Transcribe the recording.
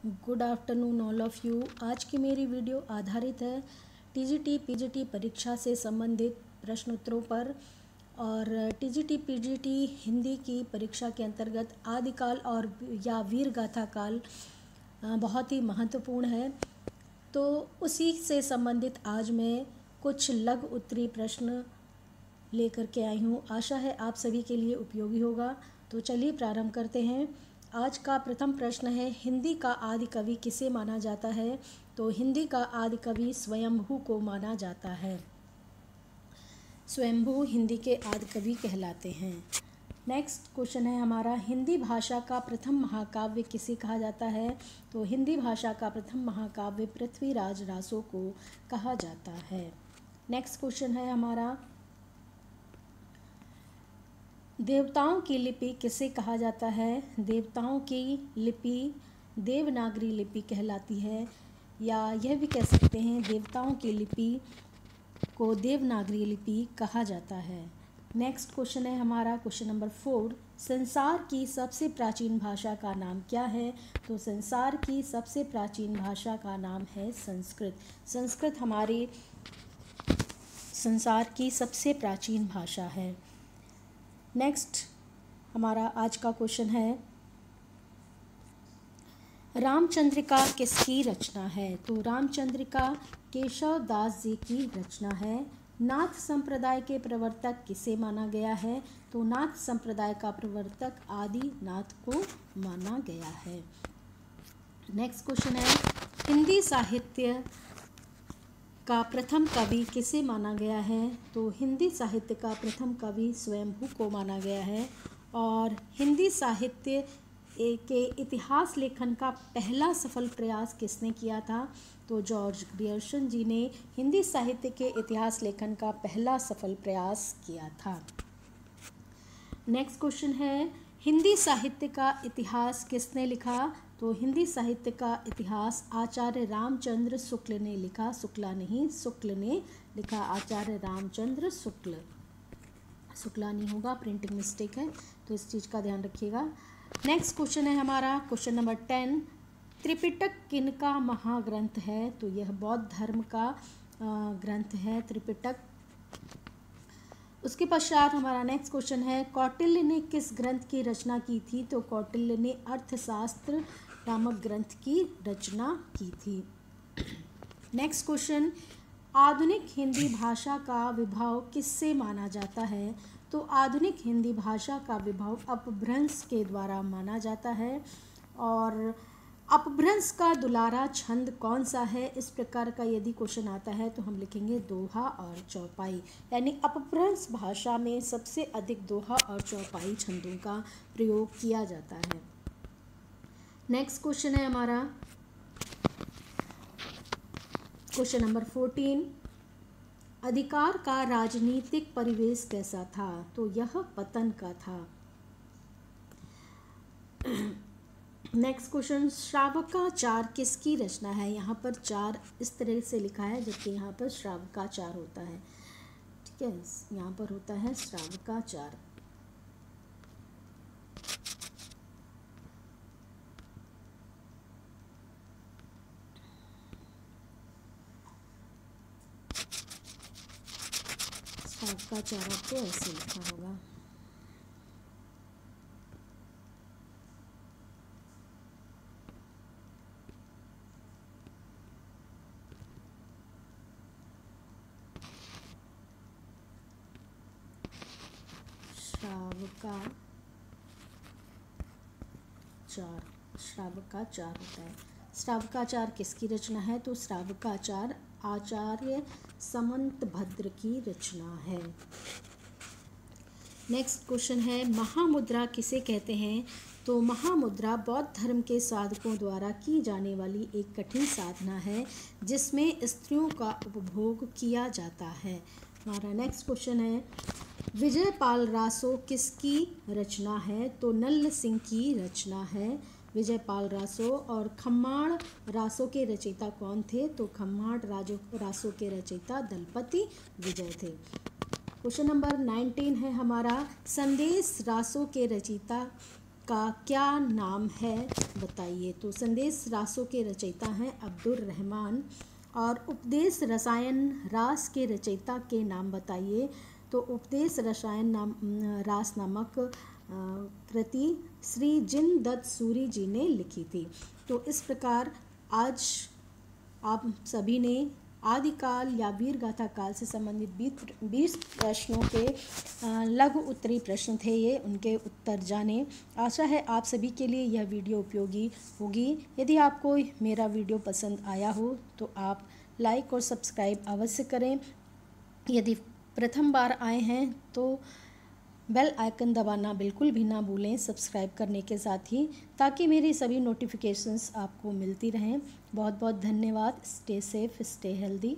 Good afternoon all of you. आज की मेरी वीडियो आधारित है टीजीटी पीजीटी परीक्षा से संबंधित प्रश्नोत्तरों पर। और टीजीटी पीजीटी हिंदी की परीक्षा के अंतर्गत आदिकाल और या वीर गाथा काल बहुत ही महत्वपूर्ण है। तो उसी से संबंधित आज मैं कुछ लघु उत्तरीय प्रश्न लेकर के आई हूँ। आशा है आप सभी के लिए उपयोगी होगा। तो चलिए प्रारंभ करते हैं। आज का प्रथम प्रश्न है, हिंदी का आदि कवि किसे माना जाता है? तो हिंदी का आदि कवि स्वयंभू को माना जाता है। स्वयंभू हिंदी के आदि कवि कहलाते हैं। नेक्स्ट क्वेश्चन है हमारा, हिंदी भाषा का प्रथम महाकाव्य किसे कहा जाता है? तो हिंदी भाषा का प्रथम महाकाव्य पृथ्वीराज रासो को कहा जाता है। नेक्स्ट क्वेश्चन है हमारा, देवताओं की लिपि किसे कहा जाता है? देवताओं की लिपि देवनागरी लिपि कहलाती है, या यह भी कह सकते हैं देवताओं की लिपि को देवनागरी लिपि कहा जाता है। नेक्स्ट क्वेश्चन है हमारा क्वेश्चन नंबर 4, संसार की सबसे प्राचीन भाषा का नाम क्या है? तो संसार की सबसे प्राचीन भाषा का नाम है संस्कृत। संस्कृत हमारी संसार की सबसे प्राचीन भाषा है। नेक्स्ट हमारा आज का क्वेश्चन है, रामचंद्रिका किसकी रचना है? तो रामचंद्रिका केशव दास जी की रचना है। नाथ संप्रदाय के प्रवर्तक किसे माना गया है? तो नाथ संप्रदाय का प्रवर्तक आदि नाथ को माना गया है। नेक्स्ट क्वेश्चन है, हिंदी साहित्य का प्रथम कवि किसे माना गया है? तो हिंदी साहित्य का प्रथम कवि स्वयंभू को माना गया है। और हिंदी साहित्य के इतिहास लेखन का पहला सफल प्रयास किसने किया था? तो जॉर्ज ग्रियर्सन जी ने हिंदी साहित्य के इतिहास लेखन का पहला सफल प्रयास किया था। नेक्स्ट क्वेश्चन है, हिंदी साहित्य का इतिहास किसने लिखा? तो हिंदी साहित्य का इतिहास आचार्य रामचंद्र शुक्ल ने लिखा। शुक्ला नहीं, शुक्ल ने लिखा। आचार्य रामचंद्र शुक्ल, शुक्ला नहीं होगा, प्रिंटिंग मिस्टेक है, तो इस चीज़ का ध्यान रखिएगा। नेक्स्ट क्वेश्चन है हमारा क्वेश्चन नंबर 10, त्रिपिटक किनका महाग्रंथ है? तो यह बौद्ध धर्म का ग्रंथ है त्रिपिटक। उसके पश्चात हमारा नेक्स्ट क्वेश्चन है, कौटिल्य ने किस ग्रंथ की रचना की थी? तो कौटिल्य ने अर्थशास्त्र नामक ग्रंथ की रचना की थी। नेक्स्ट क्वेश्चन, आधुनिक हिंदी भाषा का विभाव किससे माना जाता है? तो आधुनिक हिंदी भाषा का विभाव अपभ्रंश के द्वारा माना जाता है। और अपभ्रंश का दुलारा छंद कौन सा है? इस प्रकार का यदि क्वेश्चन आता है तो हम लिखेंगे दोहा और चौपाई। यानी अपभ्रंश भाषा में सबसे अधिक दोहा और चौपाई छंदों का प्रयोग किया जाता है। नेक्स्ट क्वेश्चन है हमारा क्वेश्चन नंबर 14, अधिकार का राजनीतिक परिवेश कैसा था? तो यह पतन का था। नेक्स्ट क्वेश्चन, श्रावकाचार किसकी रचना है? यहाँ पर चार इस तरह से लिखा है, जबकि यहाँ पर श्रावकाचार होता है। ठीक है, यहाँ पर होता है श्रावकाचार। श्रावकाचार आपको ऐसे लिखा होगा। श्रावकाचार होता है। श्रावकाचार किसकी रचना है? तो श्रावकाचार आचार्य समंतभद्र की रचना है। नेक्स्ट क्वेश्चन है, महामुद्रा किसे कहते हैं? तो महामुद्रा बौद्ध धर्म के साधकों द्वारा की जाने वाली एक कठिन साधना है जिसमें स्त्रियों का उपभोग किया जाता है। हमारा नेक्स्ट क्वेश्चन है, विजयपाल रासो किसकी रचना है? तो नल्ल सिंह की रचना है विजयपाल रासो। और खम्माण रासो के रचयिता कौन थे? तो खम्माण रासो के रचयिता दलपति विजय थे। क्वेश्चन नंबर 19 है हमारा, संदेश रासो के रचयिता का क्या नाम है बताइए। तो संदेश रासों के रचयिता हैं अब्दुल रहमान। और उपदेश रसायन रास के रचयिता के नाम बताइए। तो उपदेश रसायन रास नामक कृति श्री जिन दत्त सूरी जी ने लिखी थी। तो इस प्रकार आज आप सभी ने आदिकाल या वीर गाथा काल से संबंधित 20 प्रश्नों के लघु उत्तरीय प्रश्न थे ये, उनके उत्तर जाने। आशा है आप सभी के लिए यह वीडियो उपयोगी होगी। यदि आपको मेरा वीडियो पसंद आया हो तो आप लाइक और सब्सक्राइब अवश्य करें। यदि प्रथम बार आए हैं तो बेल आइकन दबाना बिल्कुल भी ना भूलें सब्सक्राइब करने के साथ ही, ताकि मेरी सभी नोटिफिकेशंस आपको मिलती रहें। बहुत बहुत धन्यवाद। Stay safe, stay healthy.